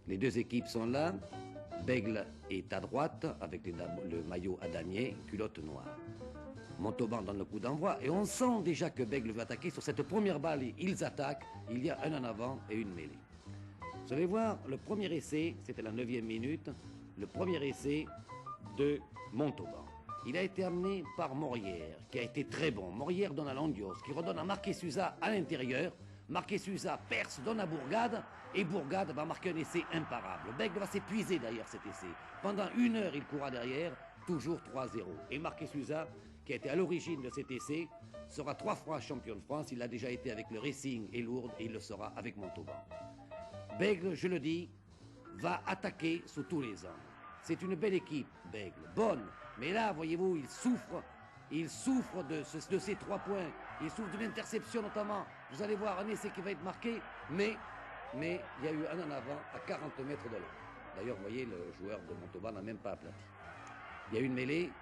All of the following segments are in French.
Les deux équipes sont là. Bègle est à droite avec le maillot à damier, culotte noire. Montauban donne le coup d'envoi et on sent déjà que Bègle veut attaquer. Sur cette première balle, ils attaquent. Il y a un en avant et une mêlée. Vous allez voir, le premier essai, c'était la 9e minute, le premier essai de Montauban. Il a été amené par Morière, qui a été très bon. Morière donne à Londios, qui redonne à Marquet Suza à l'intérieur. Marquet Suza perce, donne à Bourgade, et Bourgade va marquer un essai imparable. Bègle va s'épuiser derrière cet essai. Pendant 1 heure, il courra derrière, toujours 3-0. Et Marquet Suza, qui a été à l'origine de cet essai, sera 3 fois champion de France. Il a déjà été avec le Racing et Lourdes, et il le sera avec Montauban. Bègle, je le dis, va attaquer sous tous les angles. C'est une belle équipe, Bègle, bonne. Mais là, voyez-vous, il souffre de ces 3 points. Il souffre d'une interception notamment. Vous allez voir un essai qui va être marqué, mais il y a eu un en avant à 40 mètres de là. D'ailleurs, vous voyez, le joueur de Montauban n'a même pas aplati. Il y a eu une mêlée,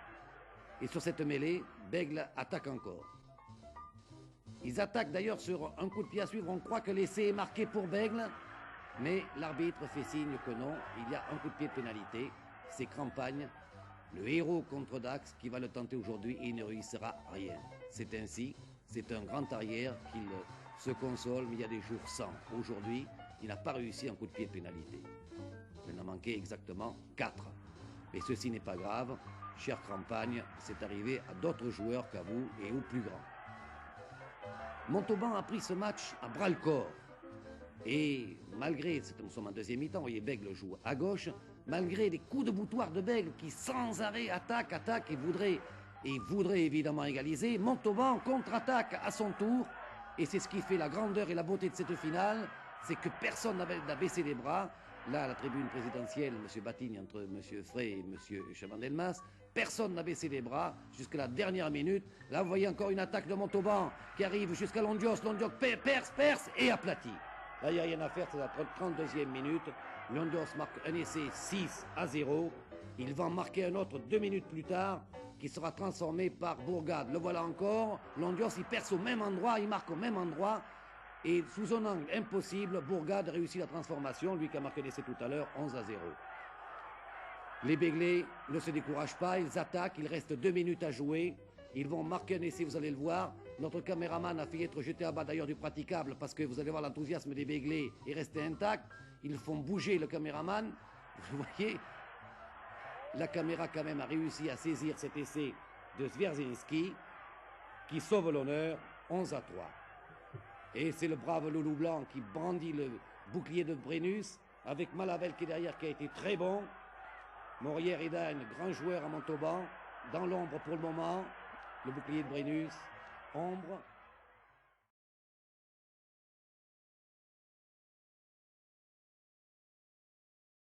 et sur cette mêlée, Bègle attaque encore. Ils attaquent d'ailleurs sur un coup de pied à suivre. On croit que l'essai est marqué pour Bègle, mais l'arbitre fait signe que non. Il y a un coup de pied de pénalité. C'est Crampagne, le héros contre Dax, qui va le tenter aujourd'hui et il ne réussira rien. C'est ainsi, c'est un grand arrière qu'il se console, mais il y a des jours sans. Aujourd'hui, il n'a pas réussi un coup de pied de pénalité. Il en a manqué exactement 4. Et ceci n'est pas grave, cher Crampagne, c'est arrivé à d'autres joueurs qu'à vous et aux plus grands. Montauban a pris ce match à bras-le-corps. Et malgré, nous sommes en deuxième mi-temps, vous voyez, Bègle joue à gauche, malgré les coups de boutoir de Bègle qui sans arrêt attaque et voudrait évidemment égaliser, Montauban contre-attaque à son tour. Et c'est ce qui fait la grandeur et la beauté de cette finale, c'est que personne n'a baissé les bras. Là, à la tribune présidentielle, M. Batigne entre M. Frey et M. Chaban-Delmas, personne n'a baissé les bras jusqu'à la dernière minute. Là, vous voyez encore une attaque de Montauban qui arrive jusqu'à Londios. Londios perce et aplatit. Là, il n'y a rien à faire, c'est la 32e minute. Londios marque un essai 6-0. Il va en marquer un autre 2 minutes plus tard, qui sera transformé par Bourgade. Le voilà encore. Londios, il perce au même endroit, il marque au même endroit. Et sous un angle impossible, Bourgade réussit la transformation, lui qui a marqué l'essai tout à l'heure, 11-0. Les Béglés ne se découragent pas, ils attaquent, il reste 2 minutes à jouer. Ils vont marquer un essai, vous allez le voir. Notre caméraman a failli être jeté à bas d'ailleurs du praticable parce que vous allez voir l'enthousiasme des Béglés est resté intact. Ils font bouger le caméraman. Vous voyez, la caméra quand même a réussi à saisir cet essai de Swiarczynski qui sauve l'honneur, 11-3. Et c'est le brave Loulou Blanc qui brandit le bouclier de Brennus avec Malavel qui est derrière qui a été très bon. Morière Edan, grand joueur à Montauban, dans l'ombre pour le moment. Le bouclier de Brennus, ombre.